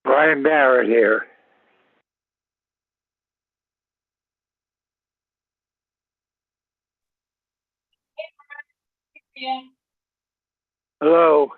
Brian Barrett here. Yeah. Hello.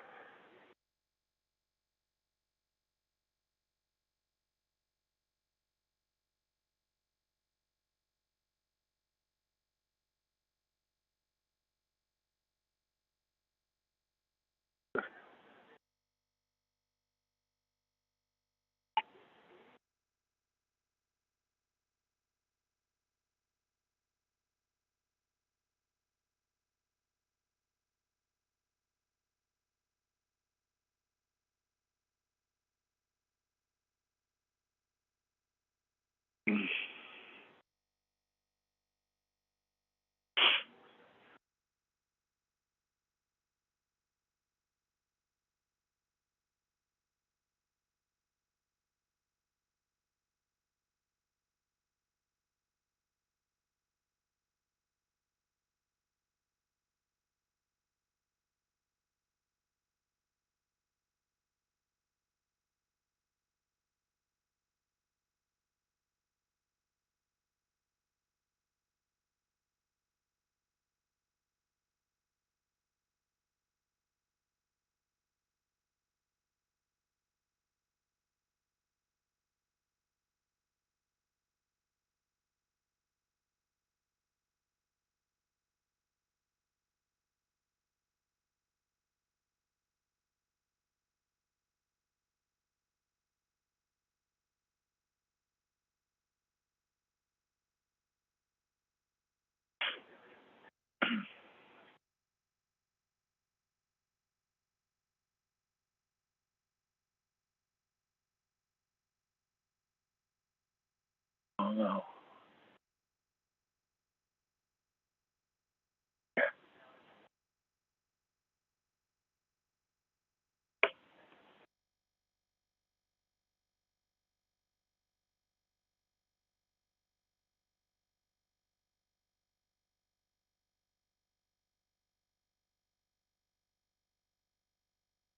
Oh no.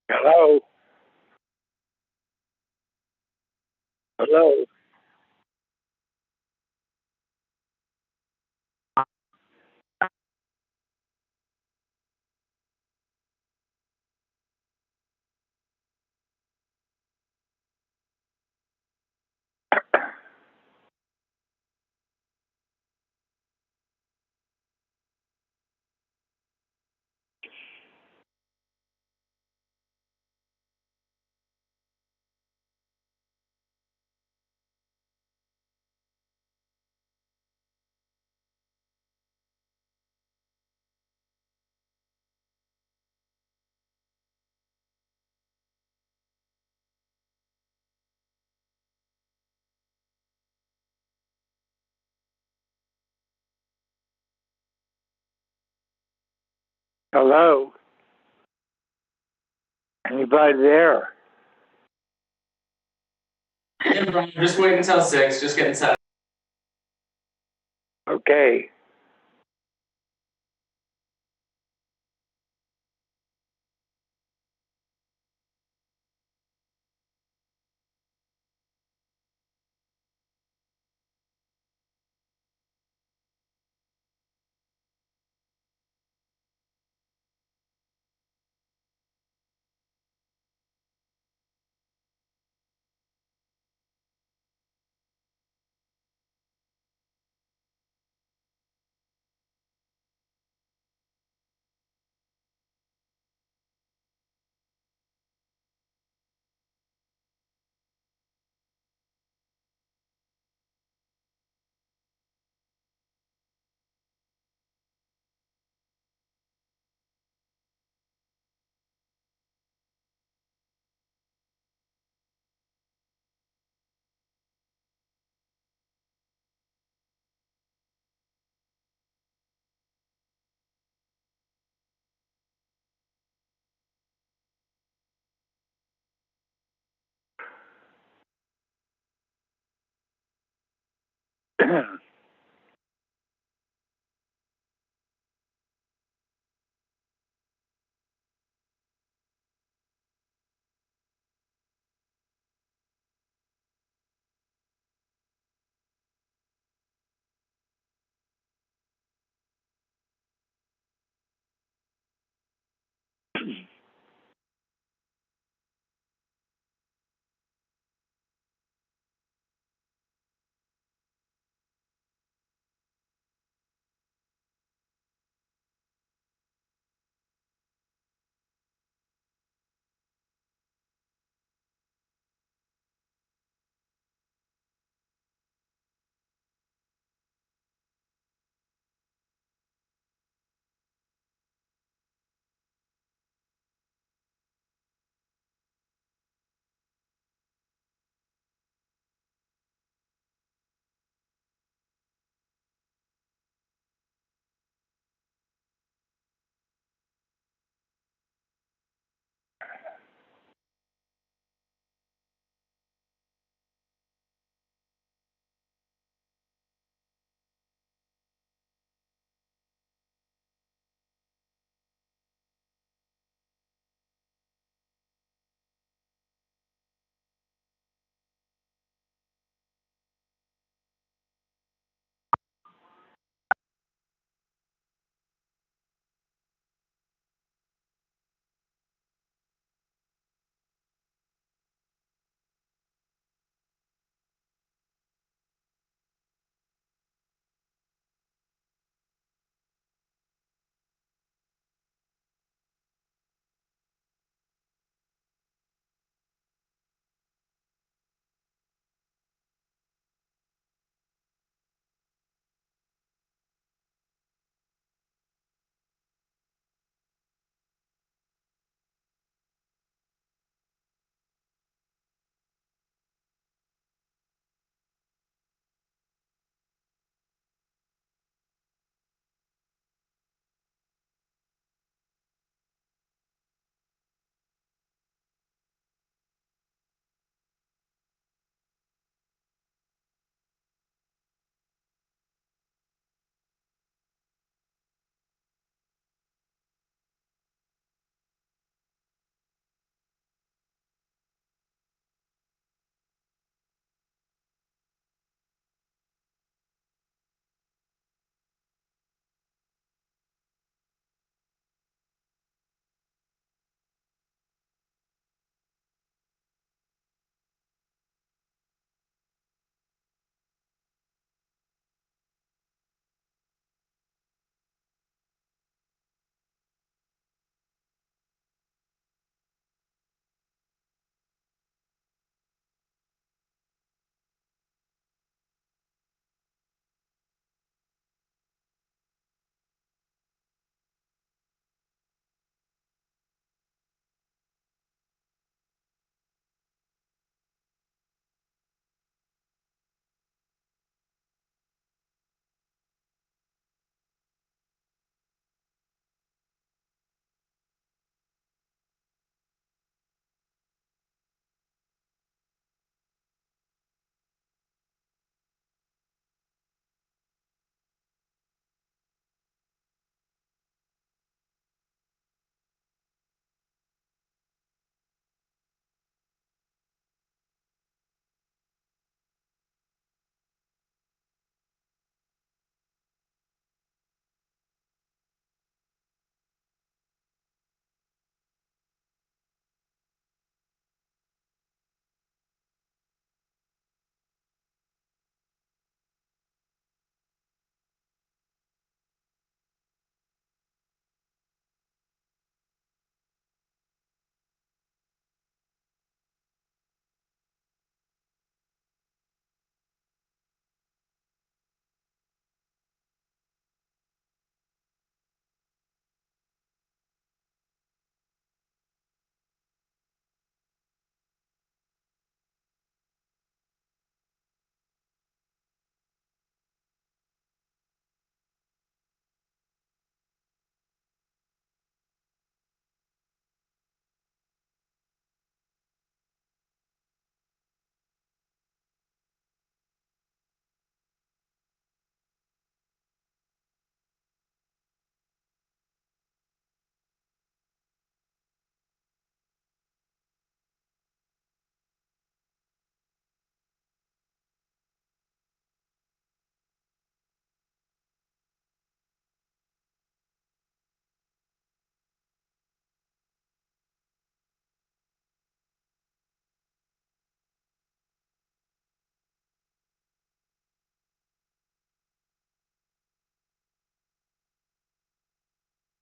Hello. Hello. Hello. Anybody there? Yeah, Brian, just wait until 6. Just getting set. Okay.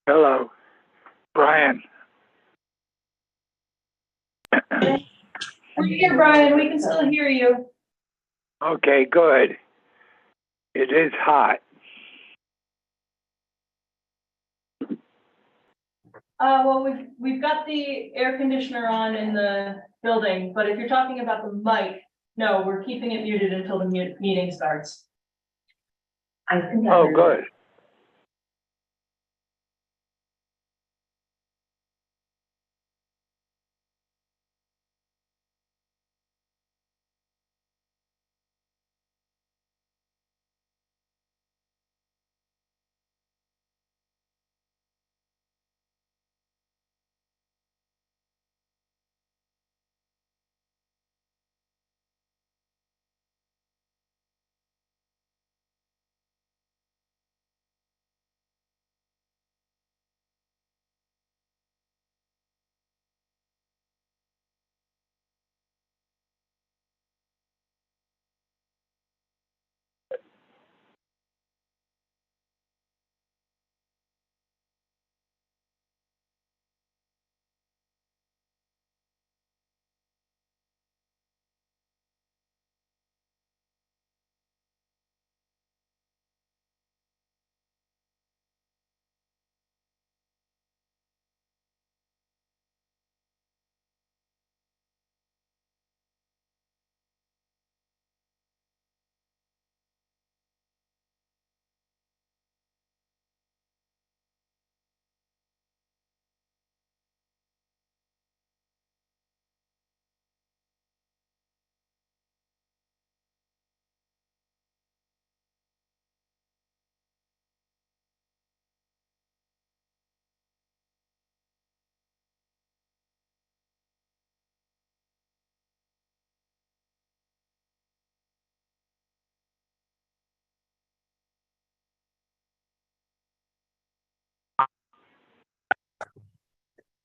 Hello, Brian. We're here, Brian. We can still hear you. Okay, good. It is hot. Well, we've got the air conditioner on in the building, but if you're talking about the mic, no, we're keeping it muted until the meeting starts. I think. Oh, good.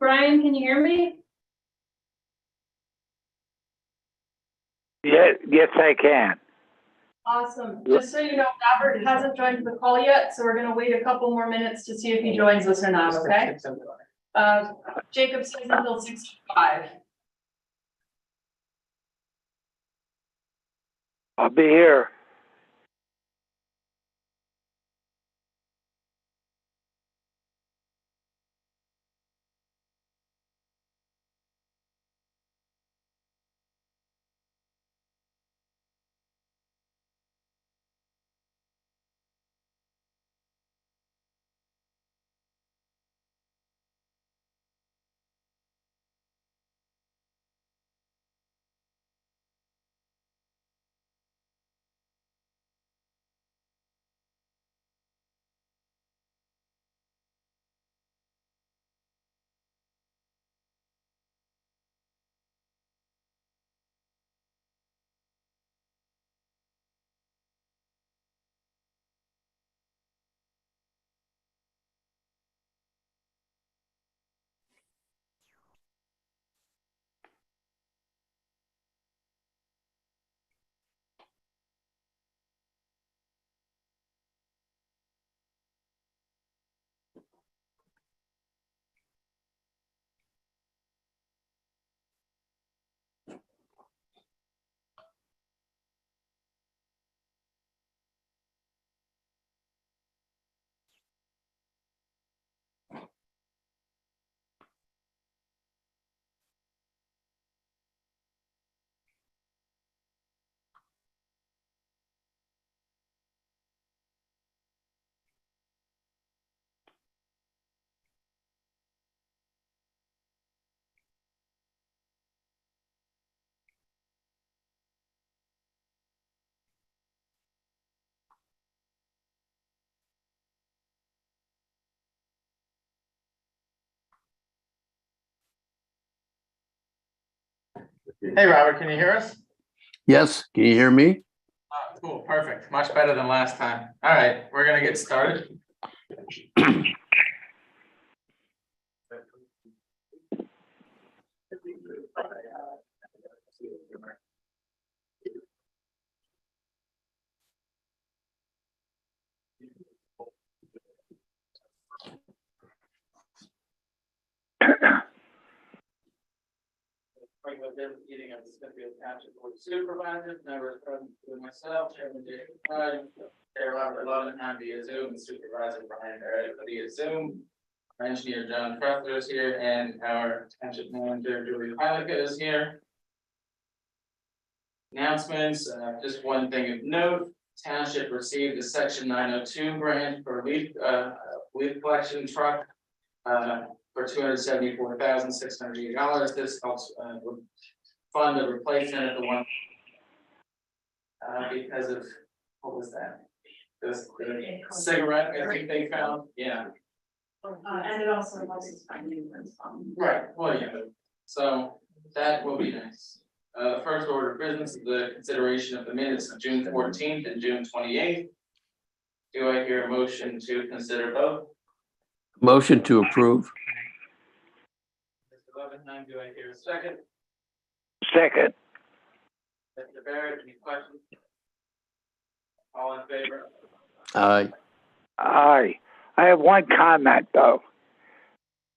Brian, can you hear me? Yes, I can. Awesome. Just so you know, Robert hasn't joined the call yet, so we're gonna wait a couple more minutes to see if he joins us or not, okay? Jacob says until 6:05. I'll be here. Hey, Robert, can you hear us? Yes, can you hear me? Oh, cool, perfect. Much better than last time. All right, we're gonna get started. with this meeting of the Smithfield Township Board of Supervisors, members present with myself, Chairman Jason Pride, Chair Robert Lovenheim via Zoom, and Supervisor Brian Barrett via Zoom. Our engineer John Pressler is here, and our township manager Julie Heilicke is here. Announcements, just one thing of note, township received a section 902 grant for leaf collection truck for $274,680. This helps fund the replacement of the one because of, what was that? This cigarette, I think they found, yeah. And it also helps us find new ones. Right, well, yeah, so that will be nice. First order of business is the consideration of the minutes of June 14th and June 28th. Do I hear a motion to consider both? Motion to approve. Mr. Levenheim, do I hear a second? Second. Mr. Barrett, any questions? All in favor? Aye. Aye. I have one comment though.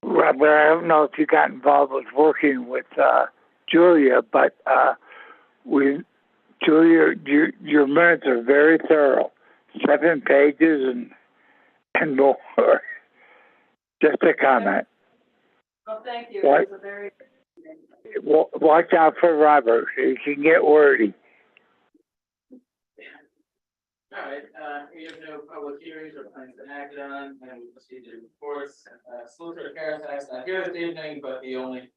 Robert, I don't know if you got involved with working with Julia, but Julia, your minutes are very thorough. 7 pages and more. Just a comment. Well, thank you. What? It was a very. Watch out for Robert. He can get wordy. All right, we have no public hearings or plans to act on, and we proceed to reports. Solicitor Carfax not here this evening, but the only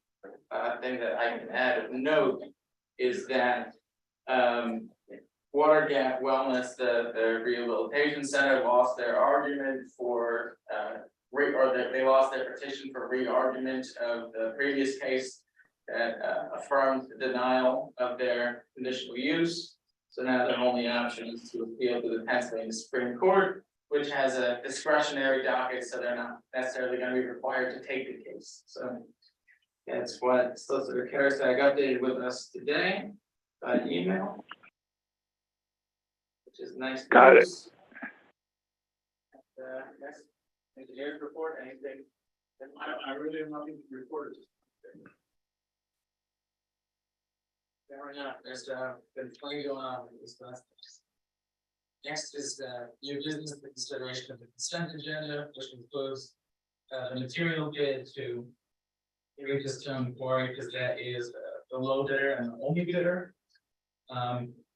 thing that I can add of note is that Water Gap Wellness, the rehabilitation center, lost their argument for they lost their petition for re-argument of the previous case that affirmed the denial of their conditional use. So now their only option is to appeal to the Pennsylvania Supreme Court, which has a discretionary docket, so they're not necessarily going to be required to take the case. So that's what Solicitor Carfax updated with us today by email, which is nice. Got it. news. Next, engineer's report, anything? I really have nothing to report. Fair enough, there's been plenty going on with this last. Next is new business, the consideration of the consent agenda, which includes the material bid to Regis Stone Quarry, because that is the low bidder and the only bidder.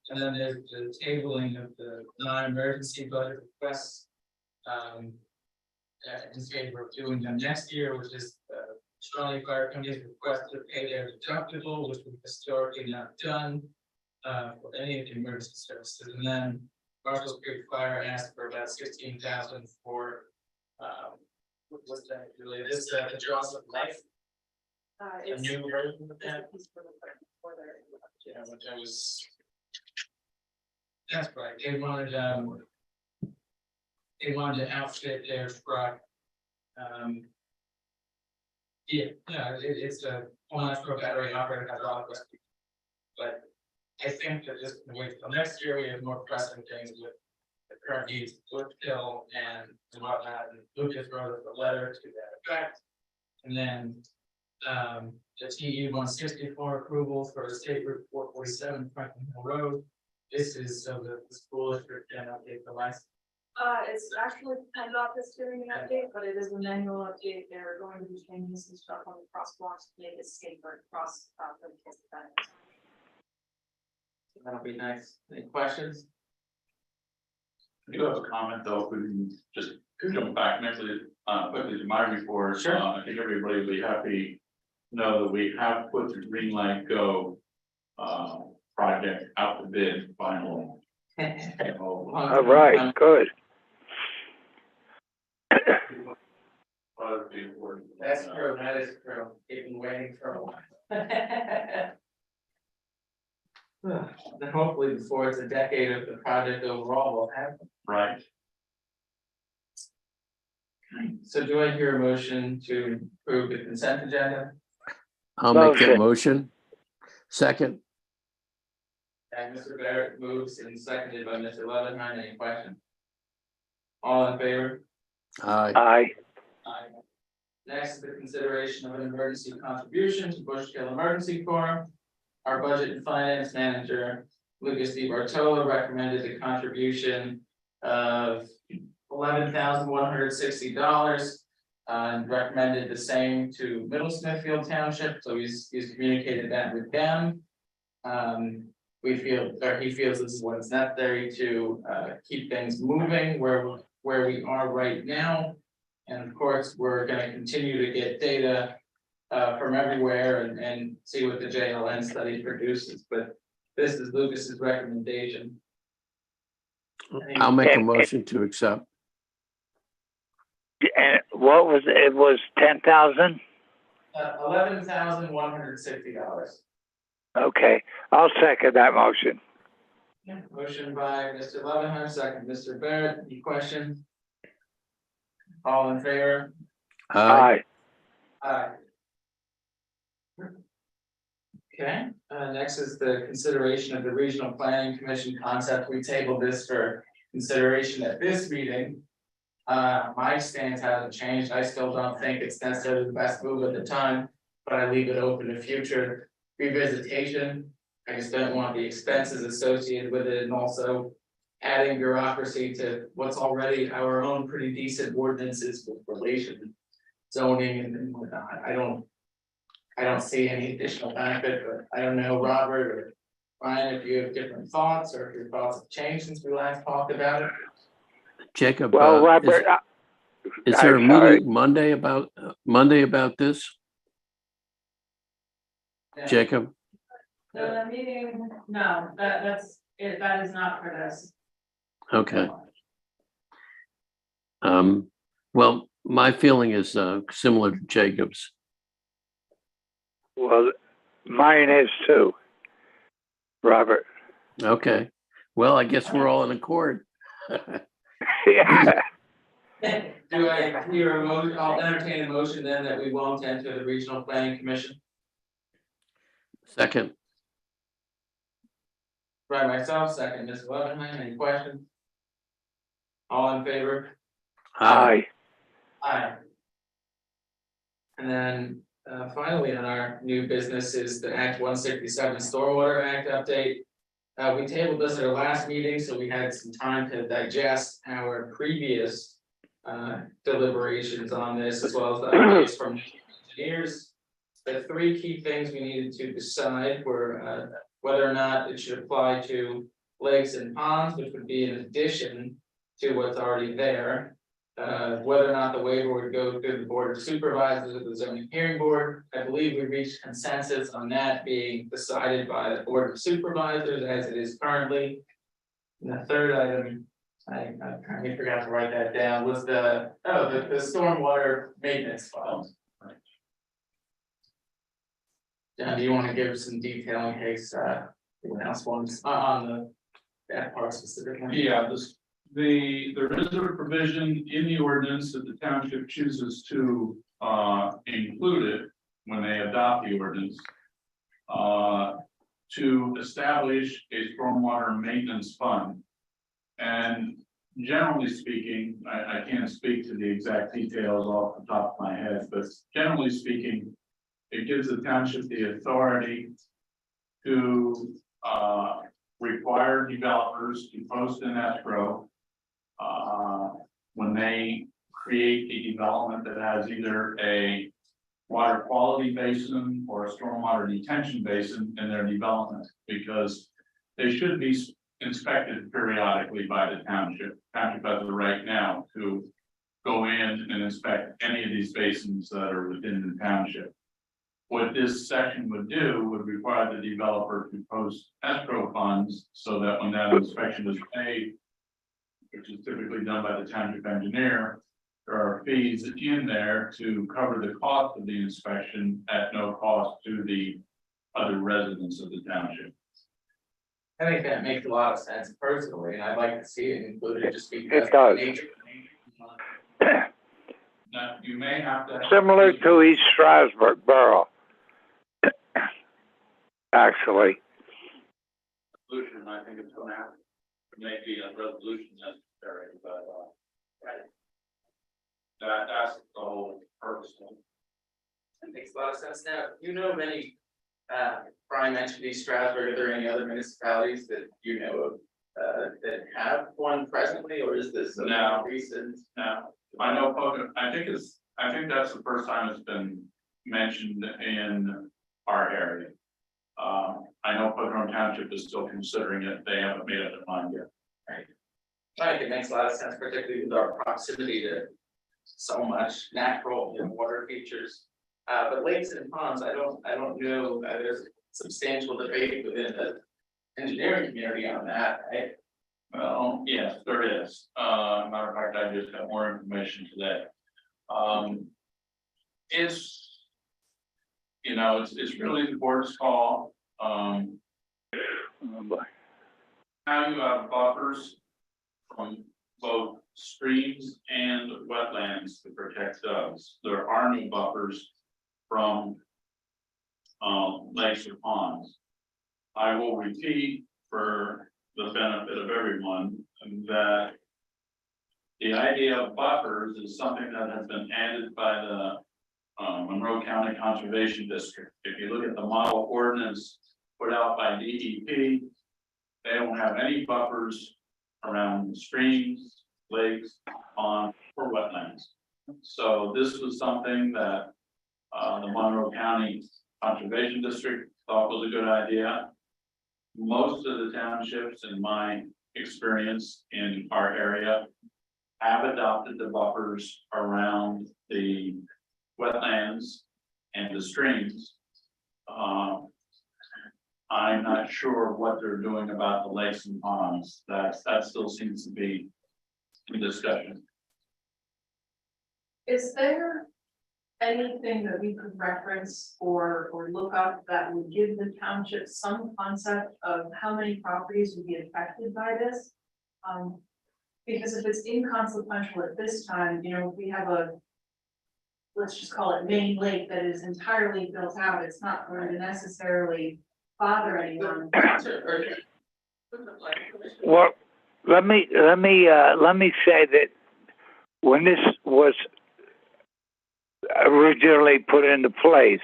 And then there's the tabling of the non-emergency budget requests in favor of doing them next year, which is Charlie Fire Company's request to pay their deductible, which we've historically not done for any of the emergency services. And then Marshall Creek Fire asked for about 16,000 for what was that really? This the Jaws of Life. A new version of that. Yeah, which I was. That's right. They wanted to outfit their truck. It's a electrical battery operated hydraulic rescue. But I think that just wait till next year, we have more pressing things with the current needs, Woodkill and whatnot, and Lucas wrote us a letter to that effect. And then the TE 164 approval for State Route 447 Franklin Hill Road. This is so that the school district can update the license. It's actually PennDOT that's doing an update, but it is a manual update. They're going to be changing some stuff on the crosswalks to make it safer across the event. That'll be nice. Any questions? I do have a comment though, if we can just jump back quickly to my report. Sure. I think everybody will be happy to know that we have put the Green Light Go project out to bid finally. All right, good. That's true, that is true. They've been waiting for a while. Then hopefully before it's a decade of the project overall, we'll have them. Right. So do I hear a motion to approve the consent agenda? I'll make that Motion. motion. Second. And Mr. Barrett moves and seconded by Mr. Levenheim. Any questions? All in favor? Aye. Aye. Next, the consideration of an emergency contribution to Bushkill Emergency Corps. our budget and finance manager, Lucas Di Bartolo, recommended a contribution of $11,160. And recommended the same to Middle Smithfield Township, so he's communicated that with them. We feel, or he feels this is what's necessary to keep things moving where we are right now. And of course, we're gonna continue to get data from everywhere and see what the JLN study produces, but this is Lucas's recommendation. I'll make a motion to accept. And what was it? It was 10,000? $11,160. Okay, I'll second that motion. Motion by Mr. Levenheim, second Mr. Barrett, any questions? All in favor? Aye. Aye. Okay, next is the consideration of the Regional Planning Commission concept. We tabled this for consideration at this meeting. My stance hasn't changed. I still don't think it's necessarily the best move at the time, but I leave it open to future revisitation. I just don't want the expenses associated with it and also adding bureaucracy to what's already our own pretty decent ordinances with relation zoning and whatnot. I don't see any additional benefit, but I don't know, Robert or Ryan, if you have different thoughts or if your thoughts have changed since we last talked about it. Jacob, Well, Robert, is there a I'm sorry. meeting Monday about this? Yeah. Jacob? The meeting, no, that's it, that is not for this. Okay. Well, my feeling is similar to Jacob's. well, mine is too, Robert. Okay. Well, I guess we're all in accord. Yeah. Do I hear a motion? I'll entertain a motion then that we won't enter the Regional Planning Commission. Second. By myself, second, Ms. Levenheim, any questions? All in favor? Aye. Aye. And then finally on our new business is the Act 167 Stormwater Act update. We tabled this at our last meeting, so we had some time to digest our previous deliberations on this, as well as the updates from engineers. The three key things we needed to decide were whether or not it should apply to lakes and ponds, which would be in addition to what's already there. Whether or not the waiver would go through the Board of Supervisors of the zoning hearing board. I believe we reached consensus on that being decided by the Board of Supervisors as it is currently. And the third item, I kind forgot to write that down, was the stormwater maintenance file. John, do you want to give some detail in case anyone else wants on that part specifically? Yeah, there is a provision in the ordinance that the township chooses to include it when they adopt the ordinance. To establish a stormwater maintenance fund. And generally speaking, I can't speak to the exact details off the top of my head, but generally speaking, it gives the township the authority to require developers to post an escrow when they create a development that has either a water quality basin or a stormwater detention basin in their development, because they should be inspected periodically by the township. Township has the right now to go in and inspect any of these basins that are within the township. What this section would do would require the developer to post escrow funds so that when that inspection is made, which is typically done by the township engineer, there are fees in there to cover the cost of the inspection at no cost to the other residents of the township. I think that makes a lot of sense personally, and I'd like to see it included just because It does. of the nature. Now, you may have to. Similar to East Strasburg Borough. Actually. Resolution, I think it's gonna have, maybe a resolution necessary, but that's the whole purpose. It makes a lot of sense now. You know, many, Brian, probably mentioned East Stroudsburg. Are there any other municipalities that you know of that have one presently, or is this a No. more recent? Now, I know, I think that's the first time it's been mentioned in our area. I know Pocono Township is still considering it. They haven't made up their mind yet. I think it makes a lot of sense, particularly with our proximity to so much natural and water features. But lakes and ponds, I don't know, there's substantial debate within the engineering community on that, right? Well, yes, there is. Matter of fact, I just got more information today. It's, you know, it's really the board's call. Oh, boy. How you have buffers from both streams and wetlands to protect those. There are no buffers from lakes or ponds. I will repeat for the benefit of everyone that the idea of buffers is something that has been added by the Monroe County Conservation District. If you look at the model ordinance put out by DEP, they don't have any buffers around streams, lakes, ponds, or wetlands. So this was something that the Monroe County Conservation District thought was a good idea. Most of the townships, in my experience in our area, have adopted the buffers around the wetlands and the streams. I'm not sure what they're doing about the lakes and ponds. That still seems to be in discussion. Is there anything that we could reference or look up that would give the township some concept of how many properties would be affected by this? Because if it's inconsequential at this time, you know, we have a, let's just call it main lake that is entirely built out, it's not going to necessarily bother anyone. Well, let me say that when this was originally put into place,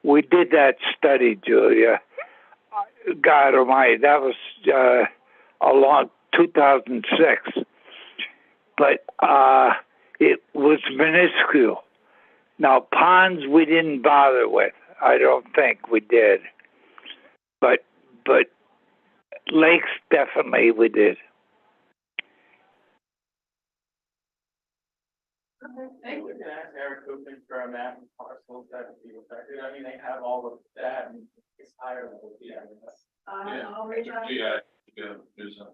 we did that study, Julia. God Almighty, that was along 2006, but it was minuscule. Now ponds we didn't bother with. I don't think we did, but lakes definitely we did. I think we can ask Eric Coopman for a map of parcels that would be affected. I mean, they have all of that and it's higher level, yeah. I'll reach out. There's a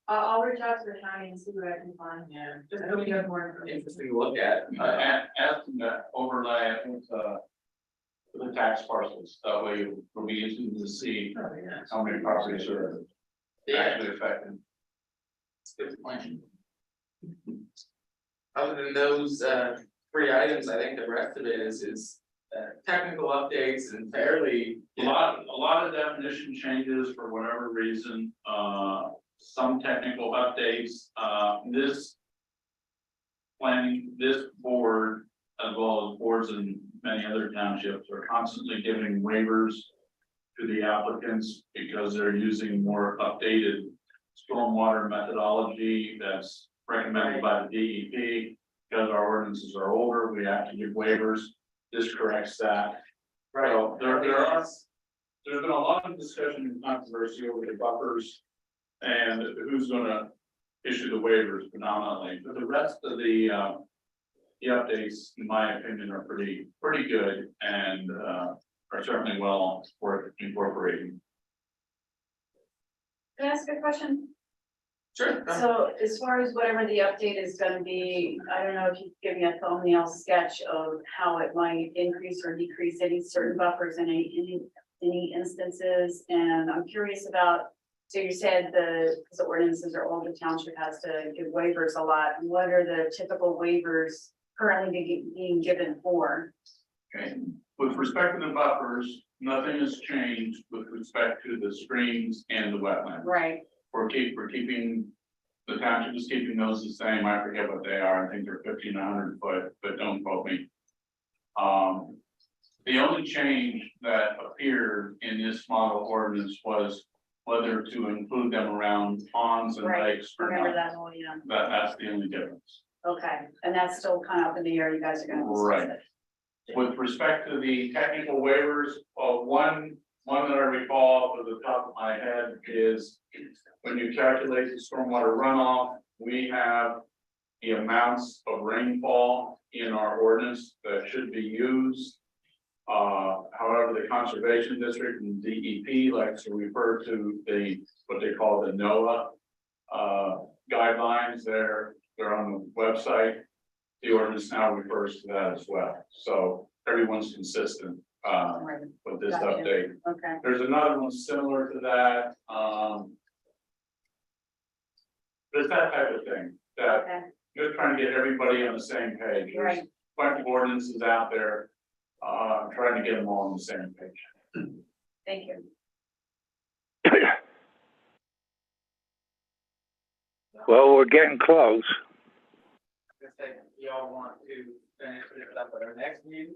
I'll reach out to the county and see what I can find. Yeah, Just so we have more information. interesting to look at. ask them to overlay, I think, the tax parcels. That way it will be easy to see Oh, yeah. how many properties are Yeah, actually affected. it's a good point. Other than those three items, I think the rest of it is technical updates and fairly. A lot of definition changes for whatever reason, some technical updates, this board, as well as boards in many other townships, are constantly giving waivers to the applicants because they're using more updated stormwater methodology that's recommended by the DEP. Because our ordinances are older, we have to give waivers. This corrects that. Right. So there's been a lot of discussion and controversy over the buffers and who's gonna issue the waivers predominantly, but the rest of the updates, in my opinion, are pretty good and are certainly well worth incorporating. Can I ask a question? Sure. So as far as whatever the update is gonna be, I don't know if you could give me a thumbnail sketch of how it might increase or decrease any certain buffers in any instances, and I'm curious about, so you said because the ordinances are old, the township has to give waivers a lot, what are the typical waivers currently being given for? Okay, with respect to the buffers, nothing has changed with respect to the streams and the wetlands. Right, We're keeping, the township is keeping those the same. I forget what they are. I think they're 1,500 foot, but don't quote me. The only change that appeared in this model ordinance was whether to include them around ponds and Right. lakes or Remember not. that whole, yeah, That's the only difference. okay, and that's still kind of up in the air, you guys are gonna discuss Right. it. With respect to the technical waivers, one that I recall off the top of my head is when you calculate the stormwater runoff, we have the amounts of rainfall in our ordinance that should be used. However, the conservation district and DEP likes to refer to what they call the NOAA guidelines. They're on the website. The ordinance now refers to that as well. So everyone's consistent Right, with this Gotcha. update. okay, There's another one similar to that. There's that type of thing that okay, just trying to get everybody on the same page. There's right, a bunch of ordinances out there. Trying to get them all on the same page. thank you. Well, we're getting close. Y'all want to finish this up at our next meeting?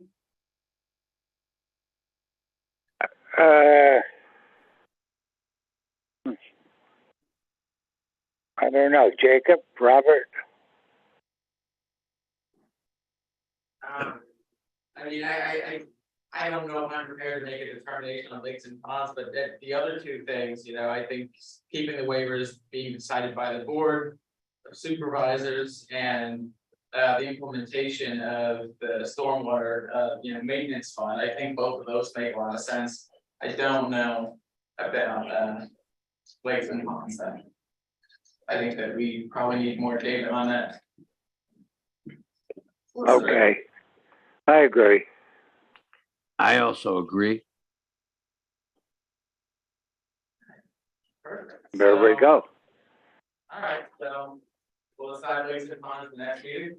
I don't know, Jacob, Robert. I mean, I don't know if I'm prepared to make a determination on lakes and ponds, but the other two things, you know, I think keeping the waivers being decided by the board of supervisors and the implementation of the stormwater, maintenance fund, I think both of those make a lot of sense. I don't know about lakes and ponds then. I think that we probably need more data on that. Okay, I agree. I also agree. Perfect. There we So, go. All right, so we'll decide lakes and ponds in the next meeting.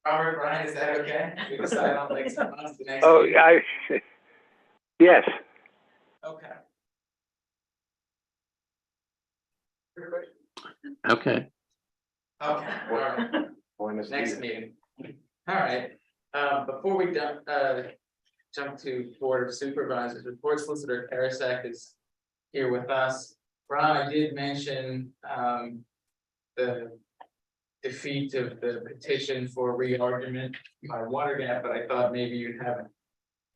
Robert, Brian, is that okay? We decide on lakes and ponds the next Oh, meeting? yes, Okay. Okay. Okay, all right. Next meeting. All right, before we jump to Board of Supervisors, report solicitor Karasak is here with us. Ron, I did mention, the defeat of the petition for re-argument by water gap, but I thought maybe you'd have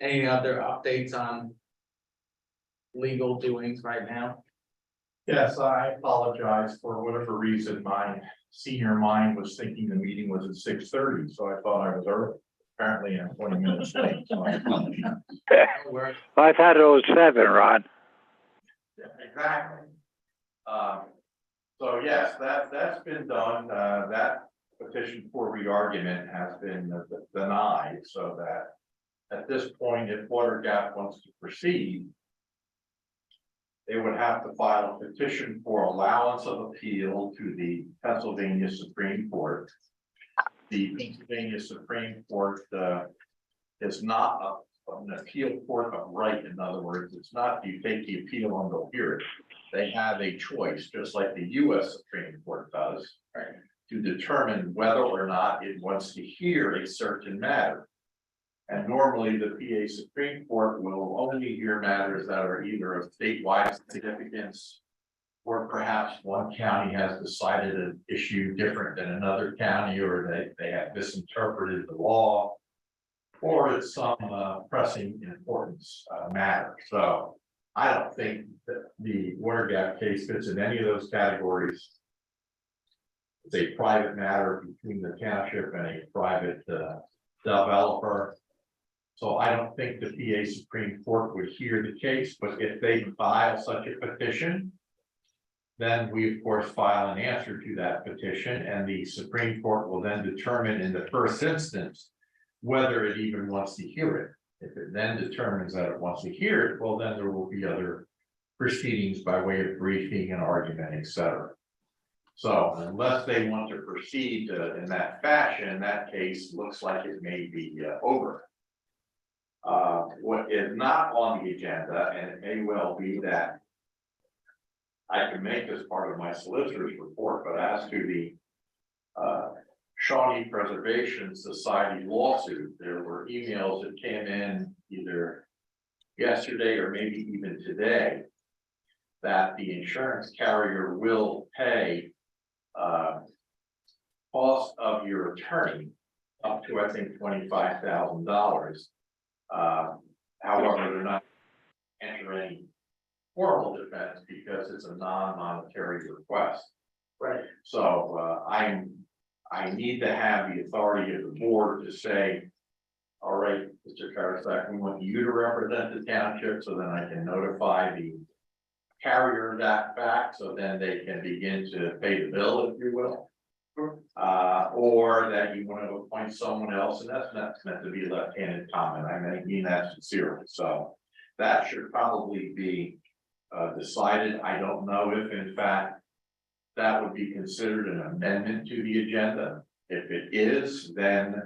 any other updates on legal doings right now. Yes, I apologize for whatever reason, my senior mind was thinking the meeting was at 6:30, so I thought I was early. Apparently I'm 20 minutes late, so I apologize. No worries. I thought it was 7, Ron. Exactly. So yes, that's been done, that petition for re-argument has been denied, so that at this point, if Water Gap wants to proceed, they would have to file a petition for allowance of appeal to the Pennsylvania Supreme Court. The Pennsylvania Supreme Court is not an appeal court of right. In other words, it's not you take the appeal and go hear it. They have a choice, just like the US Supreme Court does, to determine whether or not it wants to hear a certain matter. And normally the PA Supreme Court will only hear matters that are either of statewide significance, or perhaps one county has decided an issue different than another county, or they have misinterpreted the law, or it's some pressing importance matter. So I don't think that the Water Gap case fits in any of those categories. It's a private matter between the township and a private developer. So I don't think the PA Supreme Court would hear the case, but if they file such a petition, then we of course file an answer to that petition, and the Supreme Court will then determine in the first instance whether it even wants to hear it. If it then determines that it wants to hear it, well, then there will be other proceedings by way of briefing and argument, etc. So unless they want to proceed in that fashion, that case looks like it may be over. What is not on the agenda, and it may well be that I can make this part of my solicitor's report, but as to the Shawnee Preservation Society lawsuit, there were emails that came in either yesterday or maybe even today that the insurance carrier will pay cost of your attorney up to, I think, $25,000. However, they're not entering any formal defense because it's a non-monetary request. Right. So I need to have the authority of the board to say, all right, Mr. Karasak, we want you to represent the township, so then I can notify the carrier of that fact, so then they can begin to pay the bill, if you will. Or that you want to appoint someone else, and that's not meant to be a left-handed comment, I mean that sincerely, so that should probably be decided. I don't know if in fact that would be considered an amendment to the agenda. If it is, then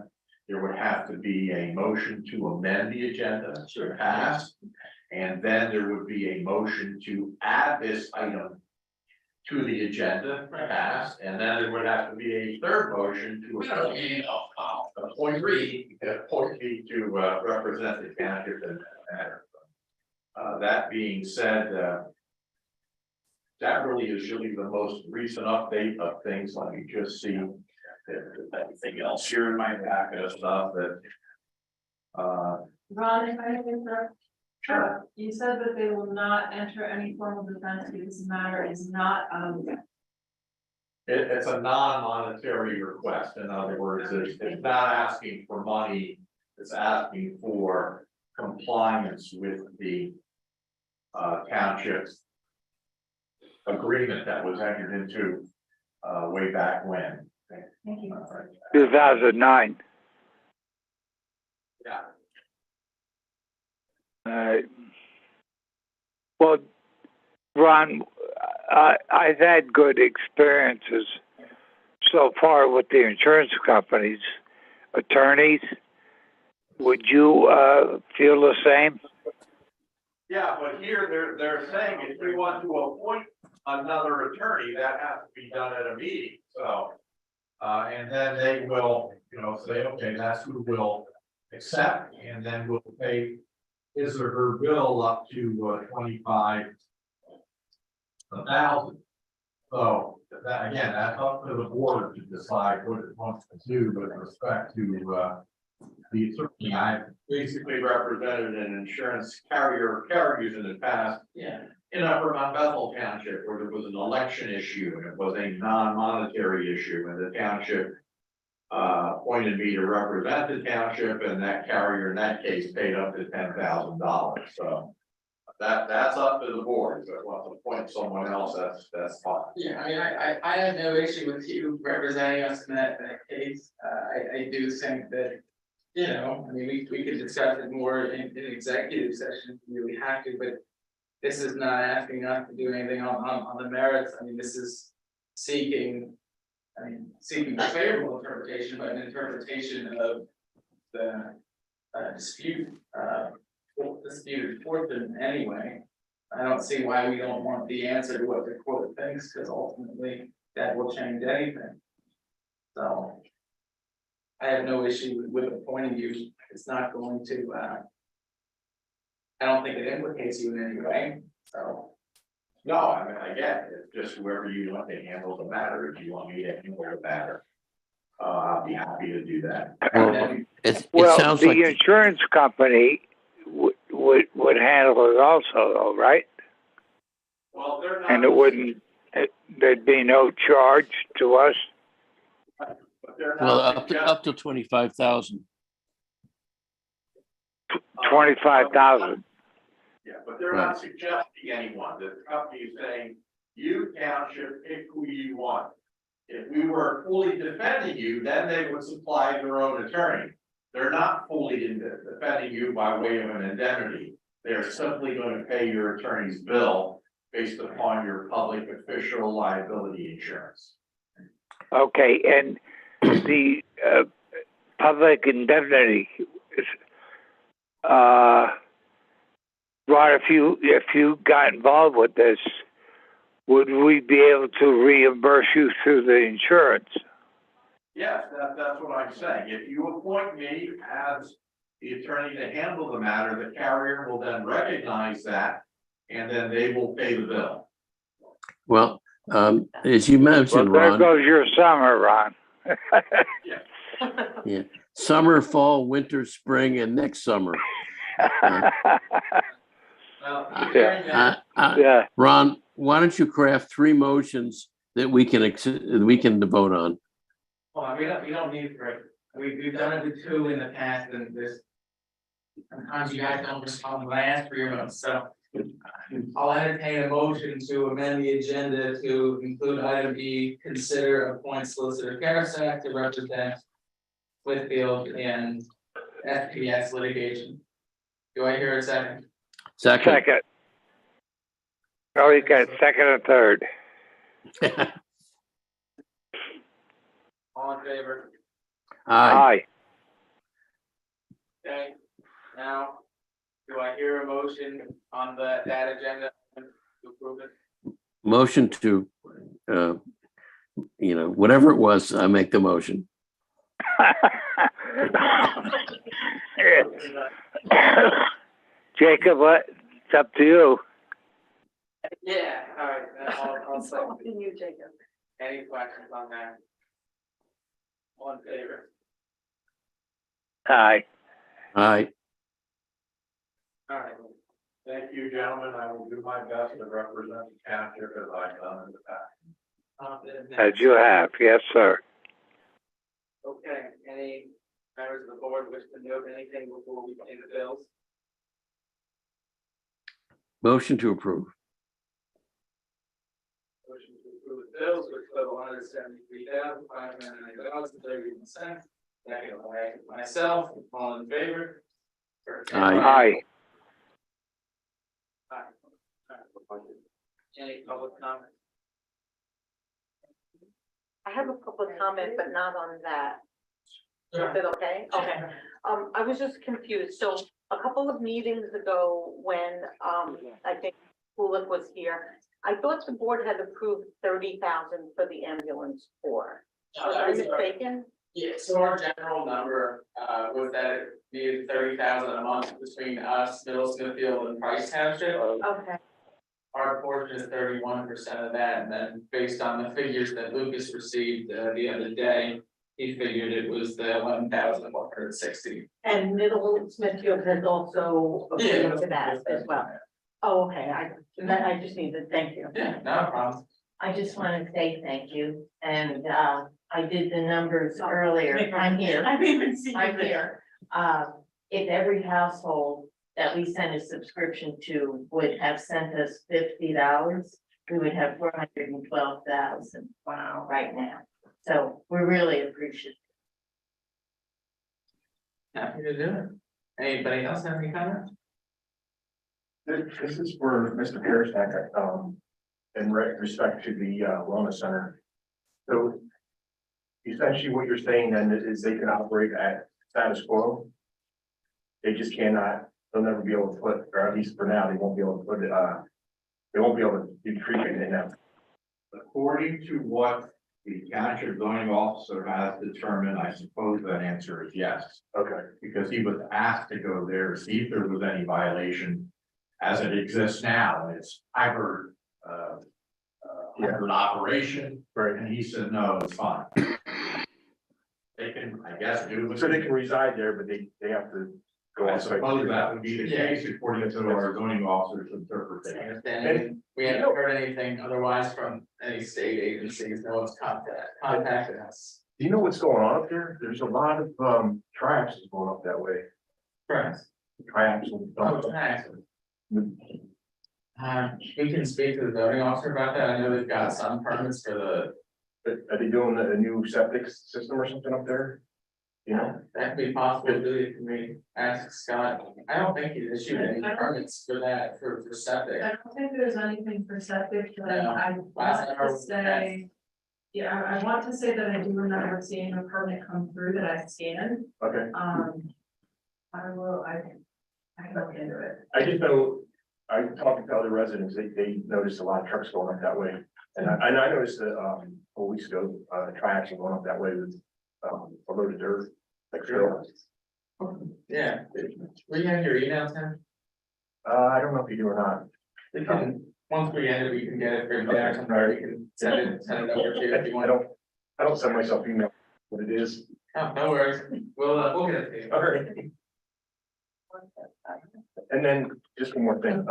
there would have to be a motion to amend the agenda to pass. And then there would be a motion to add this item to the agenda to pass. And then there would have to be a third motion to appoint me to represent the township in that matter. That being said, that really is really the most recent update of things. Let me just see if there's anything else here in my packet of stuff that. Ron, if I can interrupt. Sure. You said that they will not enter any formal defense because the matter is not, It's a non-monetary request. In other words, it's not asking for money. It's asking for compliance with the township's agreement that was entered into way back when. thank you. 2009. Yeah. Well, Ron, I've had good experiences so far with the insurance companies, attorneys. Would you feel the same? Yeah, but here they're saying if we want to appoint another attorney, that has to be done at a meeting, so. And then they will, say, okay, that's who will accept, and then we'll pay his or her bill up to 25,000. So that, again, that's up to the board to decide what it wants to do with respect to the attorney. I basically represented an insurance carriers in the past. Yeah. In Upper Mount Bethel Township, where there was an election issue and it was a non-monetary issue, and the township appointed me to represent the township, and that carrier in that case paid up to $10,000. So that's up to the board. If it wants to appoint someone else, that's fine. Yeah, I mean, I have no issue with you representing us in that case. I do think that, I mean, we could discuss it more in executive session if we really have to, but this is not asking us to do anything on the merits. I mean, this is seeking a favorable interpretation, but an interpretation of the disputed portion anyway. I don't see why we don't want the answer to what the court thinks, because ultimately that will change anything. So I have no issue with appointing you. It's not going to, I don't think it implicates you in any way, so. No, I mean, again, it's just whoever you want to handle the matter. If you want me to handle the matter, I'll be happy to do that. Well, it Well, sounds the like, insurance company would handle it also, though, right? Well, they're not. And it wouldn't. There'd be no charge to us. But they're not well, suggesting- up to 25,000. 25,000. Yeah, but they're not suggesting anyone. The company is saying, you township, pick who you want. If we were fully defending you, then they would supply their own attorney. They're not fully defending you by way of an indemnity. They're simply going to pay your attorney's bill based upon your public official liability insurance. Okay, and the public indemnity. Ron, if you got involved with this, would we be able to reimburse you through the insurance? Yes, that's what I'm saying. If you appoint me as the attorney to handle the matter, the carrier will then recognize that, and then they will pay the bill. Well, as you Well, mentioned, there Ron, goes your summer, Ron. yeah, summer, fall, winter, spring, and next summer. Well, Yeah, Ron, why don't you craft 3 motions that we can vote on? well, we don't need three. We've done it with 2 in the past and this. Sometimes you guys don't respond when I ask for your votes, so. I'll entertain a motion to amend the agenda to include item B, consider appoint solicitor Karasak to represent Smithfield in FPS litigation. Do I hear a second? Second. second. Oh, you got second and third. All in favor? Aye. Aye. Okay, now, do I hear a motion on that agenda to approve it? Motion to, whatever it was, I make the motion. Jacob, what? It's up to you. Yeah, all right, then I'll second it. You, Jacob. Any questions on that? All in favor? Aye. Aye. All right. Thank you, gentlemen. I will do my best to represent the township as I've done in the past. As you have, yes, sir. Okay, any members of the board wish to note anything before we pay the bills? Motion to approve. Motion to approve the bills, which total $173,590.31. Second by myself, all in favor? Aye. Aye. Any public comment? I have a public comment, but not on that. Sure. Is it okay? Okay. I was just confused. So a couple of meetings ago, when, I think Kulik was here, I thought the board had approved 30,000 for the ambulance corps. Was I mistaken? Yeah, so our general number was that it needed 30,000 a month between us, Middle Smithfield and Price Township. Okay. Our portion is 31% of that, and then based on the figures that Lucas received the other day, he figured it was the 11,160. And Middle Smithfield has also agreed to that as well. Oh, okay. I just need to thank you. Yeah, no problem. I just want to say thank you, and I did the numbers earlier, I'm here, I've even seen I'm here. If every household that we send a subscription to would have sent us $50, we would have 412,000. Wow. Right now, so we're really appreciative. Happy to do it. Anybody else have any comments? This is for Mr. Karasak, in respect to the wellness center. So essentially what you're saying then is they can operate at status quo. They just cannot, they'll never be able to put, or at least for now, they won't be able to put it, they won't be able to do treatment in them. According to what the township zoning officer has determined, I suppose that answer is yes. Okay. Because he was asked to go there to see if there was any violation as it exists now, and it's hybrid operation, Right. and he said, no, it's fine. They can, I guess, do. So they can reside there, but they have to go I on site. suppose that would be the case according to our zoning officer's interpretation. And we haven't heard anything otherwise from any state agencies, no one's contacted us. Do you know what's going on up there? There's a lot of traps going up that way. Correct. Traps and Oh, nice. We can speak to the zoning officer about that. I know they've got some permits for the. Are they doing a new septic system or something up there? You know? That could be possible, can we ask Scott? I don't think he issued any permits for that, for septic. I don't think there's anything for septic, but No. I want to say. Yeah, I want to say that I do remember seeing a permit come through that I scanned. Okay. I can look into it. I just know, I talked to other residents, they noticed a lot of trucks going up that way. And I noticed that, a couple weeks ago, triaxle going up that way with, a load of dirt, like fill. Yeah. We have your email, Tim? I don't know if you do or not. We can, once we end it, we can get it written down somewhere, we can send it over to you if you want. I don't send myself email what it is. Oh, no worries, we'll get it to you. All right. And then just one more thing,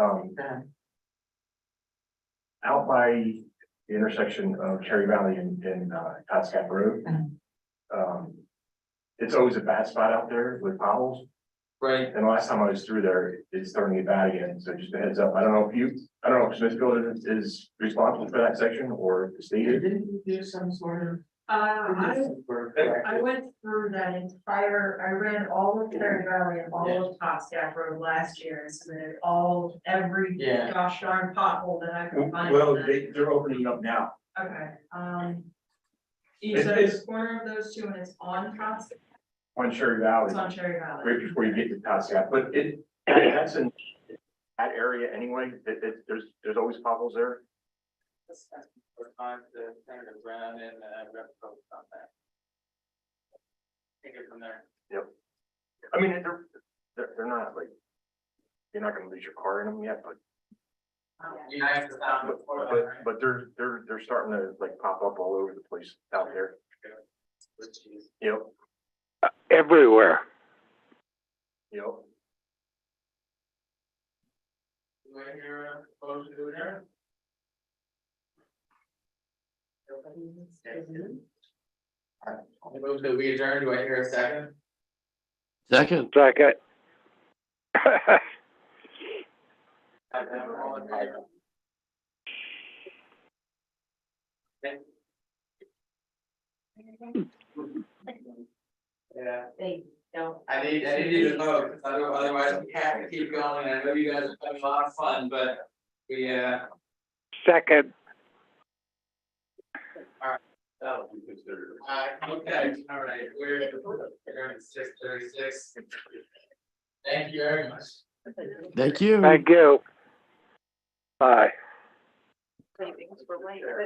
out by the intersection of Cherry Valley and Cotscap Road. It's always a bad spot out there with potholes. Right, And the last time I was through there, it's starting to get bad again, so just a heads up, I don't know if Smithfield is responsible for that section or the state is. didn't you do some sort of? I went through that entire, I read all of Cherry Valley and all of Cotscap Road last year and submitted every Yeah. gosh darn pothole that I could find. Well, on that. they're opening up now. Okay, you said it's corner of those two and it's on Cotscap, On Cherry Valley, it's on Cherry Valley. right before you get to Cotscap, but that's in that area anyway, there's always potholes there. We're on to Senator Brown and Rep. Post on that. Take it from there. I mean, they're not like, you're not gonna lose your car in them yet, but You have to stop before that. but they're starting to like pop up all over the place out there. Yep, Everywhere. yep. Do I hear a motion to adjourn? I move that we adjourn, do I hear a second? Second, Second. All in favor? Yeah, They don't. I need you to vote, otherwise we have to keep going, I know you guys are having a lot of fun, but we, Second. okay, all right, we're at 6:36. Thank you very much. thank you. Thank you. Bye. Savings for later.